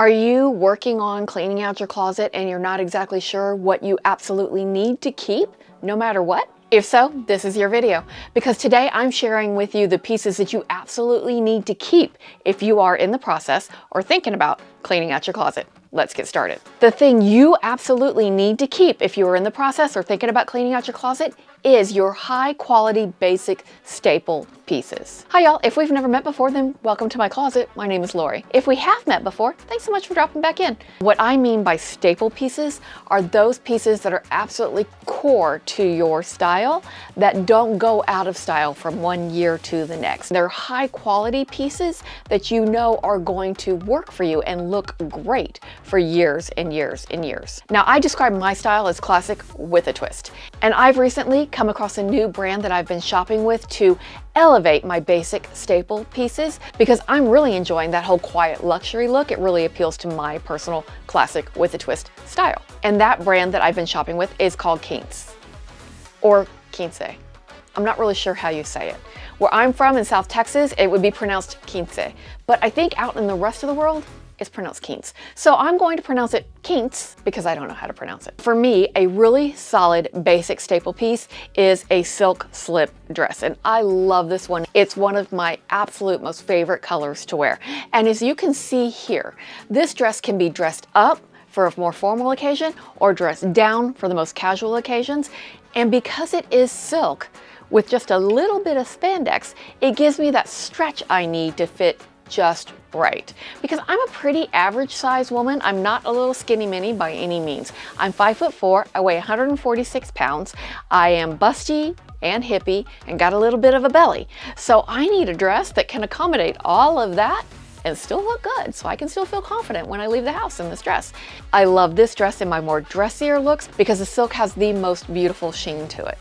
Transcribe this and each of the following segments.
Are you working on cleaning out your closet and you're not exactly sure what you absolutely need to keep, no matter what? If so, this is your video, because today I'm sharing with you the pieces that you absolutely need to keep if you are in the process or thinking about cleaning out your closet. Let's get started. The thing you absolutely need to keep if you are in the process or thinking about cleaning out your closet is your high quality basic staple pieces. Hi y'all, if we've never met before, then welcome to my closet. My name is Lori. If we have met before, thanks so much for dropping back in. What I mean by staple pieces are those pieces that are absolutely core to your style that don't go out of style from one year to the next. They're high quality pieces that you know are going to work for you and look great for years and years and years. Now, I describe my style as classic with a twist, and I've recently come across a new brand that I've been shopping with to elevate my basic staple pieces because I'm really enjoying that whole quiet luxury look. It really appeals to my personal classic with a twist style. And that brand that I've been shopping with is called Quince or Quince. I'm not really sure how you say it. Where I'm from in South Texas, it would be pronounced Quince, but I think out in the rest of the world, it's pronounced Quince. So I'm going to pronounce it Quince because I don't know how to pronounce it. For me, a really solid basic staple piece is a silk slip dress, and I love this one. It's one of my absolute most favorite colors to wear. And as you can see here, this dress can be dressed up for a more formal occasion or dressed down for the most casual occasions. And because it is silk with just a little bit of spandex, it gives me that stretch I need to fit just right. Because I'm a pretty average size woman. I'm not a little skinny mini by any means. I'm 5'4", I weigh 146 pounds. I am busty and hippie and got a little bit of a belly. So I need a dress that can accommodate all of that and still look good, so I can still feel confident when I leave the house in this dress. I love this dress in my more dressier looks because the silk has the most beautiful sheen to it.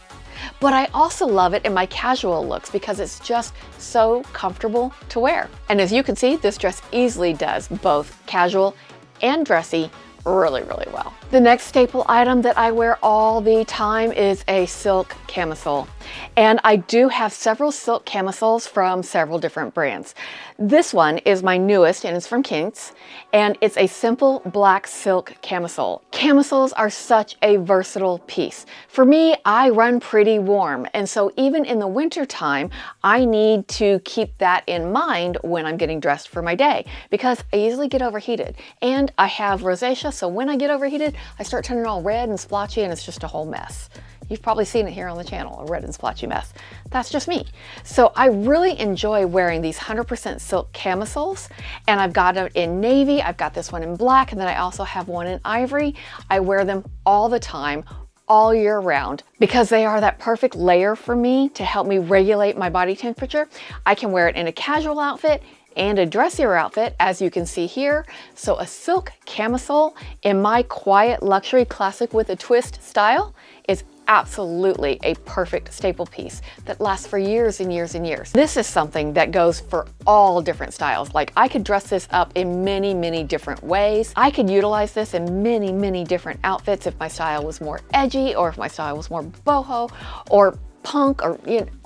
But I also love it in my casual looks because it's just so comfortable to wear. And as you can see, this dress easily does both casual and dressy really, really well. The next staple item that I wear all the time is a silk camisole. And I do have several silk camisoles from several different brands. This one is my newest and it's from Quince, and it's a simple black silk camisole. Camisoles are such a versatile piece. For me, I run pretty warm, and so even in the winter time, I need to keep that in mind when I'm getting dressed for my day because I easily get overheated. And I have rosacea, so when I get overheated, I start turning all red and splotchy and it's just a whole mess. You've probably seen it here on the channel, a red and splotchy mess. That's just me. So I really enjoy wearing these 100% silk camisoles, and I've got it in navy, I've got this one in black, and then I also have one in ivory. I wear them all the time, all year round, because they are that perfect layer for me to help me regulate my body temperature. I can wear it in a casual outfit and a dressier outfit, as you can see here. So a silk camisole in my quiet luxury classic with a twist style is absolutely a perfect staple piece that lasts for years and years and years. This is something that goes for all different styles. Like, I could dress this up in many, many different ways. I could utilize this in many, many different outfits if my style was more edgy or if my style was more boho or punk or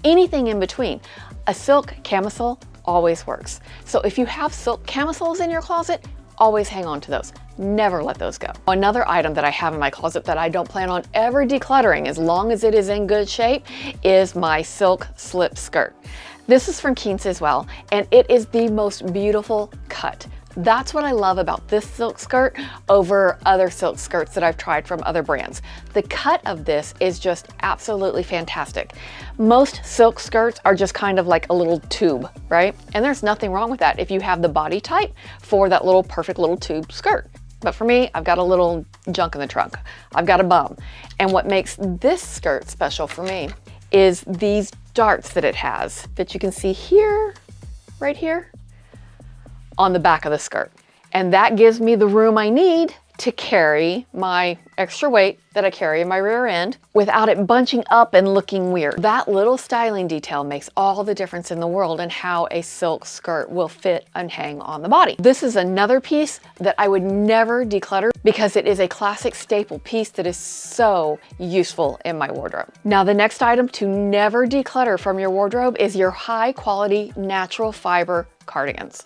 anything in between. A silk camisole always works. So if you have silk camisoles in your closet, always hang on to those. Never let those go. Another item that I have in my closet that I don't plan on ever decluttering as long as it is in good shape is my silk slip skirt. This is from Quince as well, and it is the most beautiful cut. That's what I love about this silk skirt over other silk skirts that I've tried from other brands. The cut of this is just absolutely fantastic. Most silk skirts are just kind of like a little tube, right? And there's nothing wrong with that if you have the body type for that little perfect little tube skirt. But for me, I've got a little junk in the trunk. I've got a bum. And what makes this skirt special for me is these darts that it has that you can see here, right here, on the back of the skirt. And that gives me the room I need to carry my extra weight that I carry in my rear end without it bunching up and looking weird. That little styling detail makes all the difference in the world in how a silk skirt will fit and hang on the body. This is another piece that I would never declutter because it is a classic staple piece that is so useful in my wardrobe. Now, the next item to never declutter from your wardrobe is your high quality natural fiber cardigans.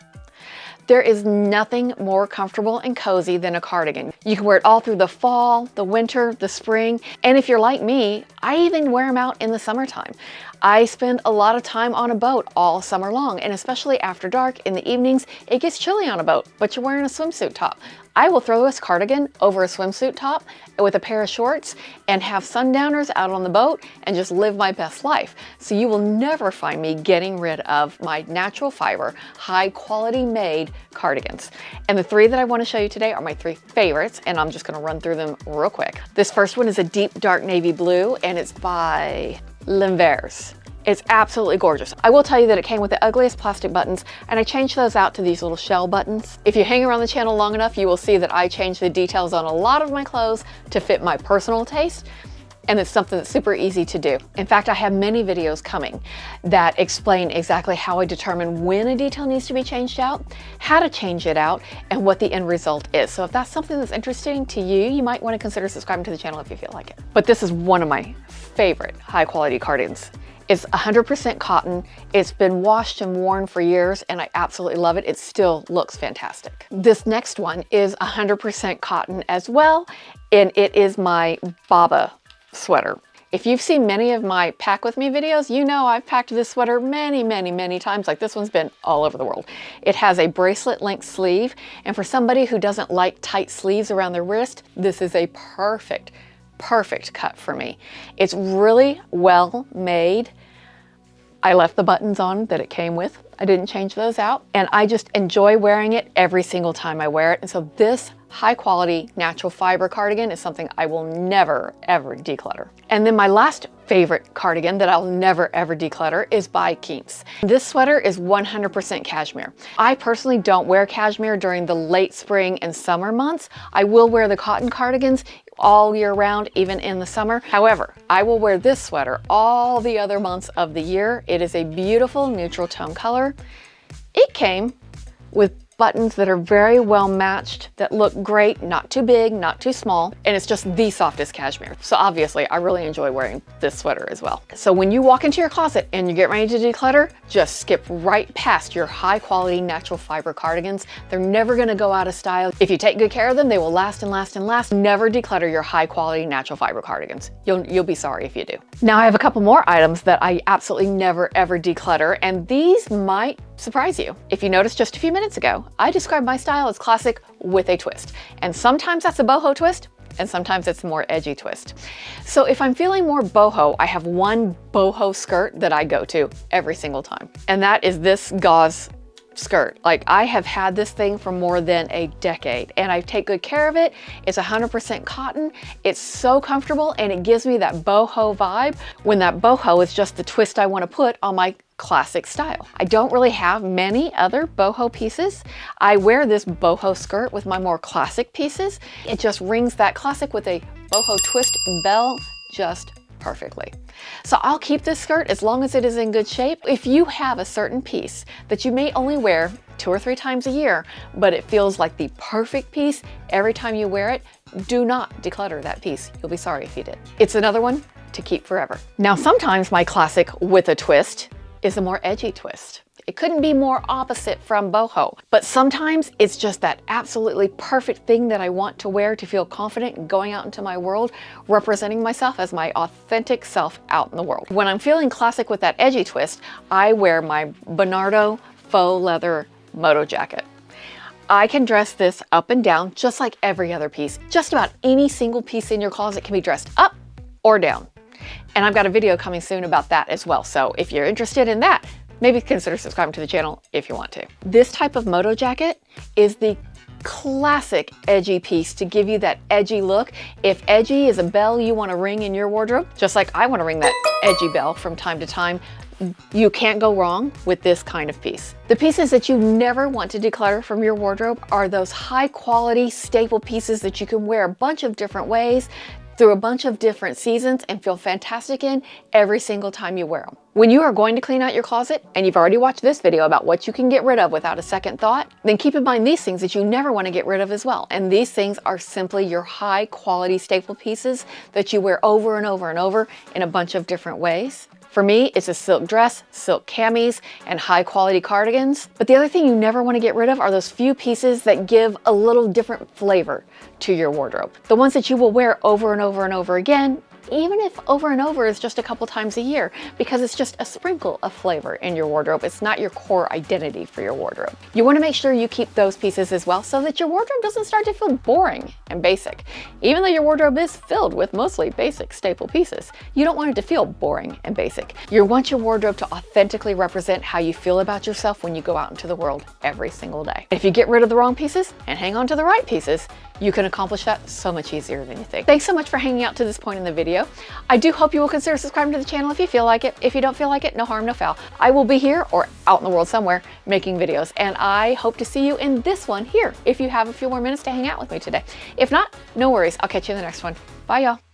There is nothing more comfortable and cozy than a cardigan. You can wear it all through the fall, the winter, the spring, and if you're like me, I even wear them out in the summertime. I spend a lot of time on a boat all summer long, and especially after dark in the evenings, it gets chilly on a boat, but you're wearing a swimsuit top. I will throw this cardigan over a swimsuit top with a pair of shorts and have sundowners out on the boat and just live my best life. So you will never find me getting rid of my natural fiber, high quality made cardigans. And the three that I want to show you today are my three favorites, and I'm just going to run through them real quick. This first one is a deep dark navy blue, and it's by L'Envers. It's absolutely gorgeous. I will tell you that it came with the ugliest plastic buttons, and I changed those out to these little shell buttons. If you hang around the channel long enough, you will see that I changed the details on a lot of my clothes to fit my personal taste, and it's something that's super easy to do. In fact, I have many videos coming that explain exactly how I determine when a detail needs to be changed out, how to change it out, and what the end result is. So if that's something that's interesting to you, you might want to consider subscribing to the channel if you feel like it. But this is one of my favorite high quality cardigans. It's 100% cotton. It's been washed and worn for years, and I absolutely love it. It still looks fantastic. This next one is 100% cotton as well, and it is my Baba sweater. If you've seen many of my pack with me videos, you know I've packed this sweater many times. Like, this one's been all over the world. It has a bracelet length sleeve, and for somebody who doesn't like tight sleeves around their wrist, this is a perfect cut for me. It's really well made. I left the buttons on that it came with. I didn't change those out, and I just enjoy wearing it every single time I wear it. And so this high quality natural fiber cardigan is something I will never ever declutter. And then my last favorite cardigan that I'll never ever declutter is by Keeps. This sweater is 100% cashmere. I personally don't wear cashmere during the late spring and summer months. I will wear the cotton cardigans all year round, even in the summer. However, I will wear this sweater all the other months of the year. It is a beautiful neutral tone color. It came with buttons that are very well matched, that look great, not too big, not too small, and it's just the softest cashmere. So obviously, I really enjoy wearing this sweater as well. So when you walk into your closet and you get ready to declutter, just skip right past your high quality natural fiber cardigans. They're never gonna go out of style. If you take good care of them, they will last and last and last. Never declutter your high quality natural fiber cardigans. You'll be sorry if you do. Now I have a couple more items that I absolutely never ever declutter, and these might surprise you. If you noticed just a few minutes ago, I described my style as classic with a twist. And sometimes that's a boho twist, and sometimes it's a more edgy twist. So if I'm feeling more boho, I have one boho skirt that I go to every single time. And that is this gauze skirt. Like, I have had this thing for more than a decade, and I take good care of it. It's 100% cotton. It's so comfortable, and it gives me that boho vibe, when that boho is just the twist I want to put on my classic style. I don't really have many other boho pieces. I wear this boho skirt with my more classic pieces. It just rings that classic with a boho twist bell just perfectly. So I'll keep this skirt as long as it is in good shape. If you have a certain piece that you may only wear 2 or 3 times a year, but it feels like the perfect piece every time you wear it, do not declutter that piece. You'll be sorry if you did. It's another one to keep forever. Now, sometimes my classic with a twist is a more edgy twist. It couldn't be more opposite from boho, but sometimes it's just that absolutely perfect thing that I want to wear to feel confident going out into my world, representing myself as my authentic self out in the world. When I'm feeling classic with that edgy twist, I wear my Bernardo faux leather moto jacket. I can dress this up and down just like every other piece. Just about any single piece in your closet can be dressed up or down. And I've got a video coming soon about that as well. So if you're interested in that, maybe consider subscribing to the channel if you want to. This type of moto jacket is the classic edgy piece to give you that edgy look. If edgy is a bell you want to ring in your wardrobe, just like I want to ring that edgy bell from time to time, you can't go wrong with this kind of piece. The pieces that you never want to declutter from your wardrobe are those high quality staple pieces that you can wear a bunch of different ways, through a bunch of different seasons, and feel fantastic in every single time you wear them. When you are going to clean out your closet, and you've already watched this video about what you can get rid of without a second thought, then keep in mind these things that you never want to get rid of as well. And these things are simply your high quality staple pieces that you wear over and over and over in a bunch of different ways. For me, it's a silk dress, silk camis, and high quality cardigans. But the other thing you never want to get rid of are those few pieces that give a little different flavor to your wardrobe. The ones that you will wear over and over and over again, even if over and over is just a couple times a year, because it's just a sprinkle of flavor in your wardrobe. It's not your core identity for your wardrobe. You want to make sure you keep those pieces as well so that your wardrobe doesn't start to feel boring and basic. Even though your wardrobe is filled with mostly basic staple pieces, you don't want it to feel boring and basic. You want your wardrobe to authentically represent how you feel about yourself when you go out into the world every single day. If you get rid of the wrong pieces and hang on to the right pieces, you can accomplish that so much easier than you think. Thanks so much for hanging out to this point in the video. I do hope you will consider subscribing to the channel if you feel like it. If you don't feel like it, no harm, no foul. I will be here or out in the world somewhere making videos, and I hope to see you in this one here if you have a few more minutes to hang out with me today. If not, no worries. I'll catch you in the next one. Bye, y'all.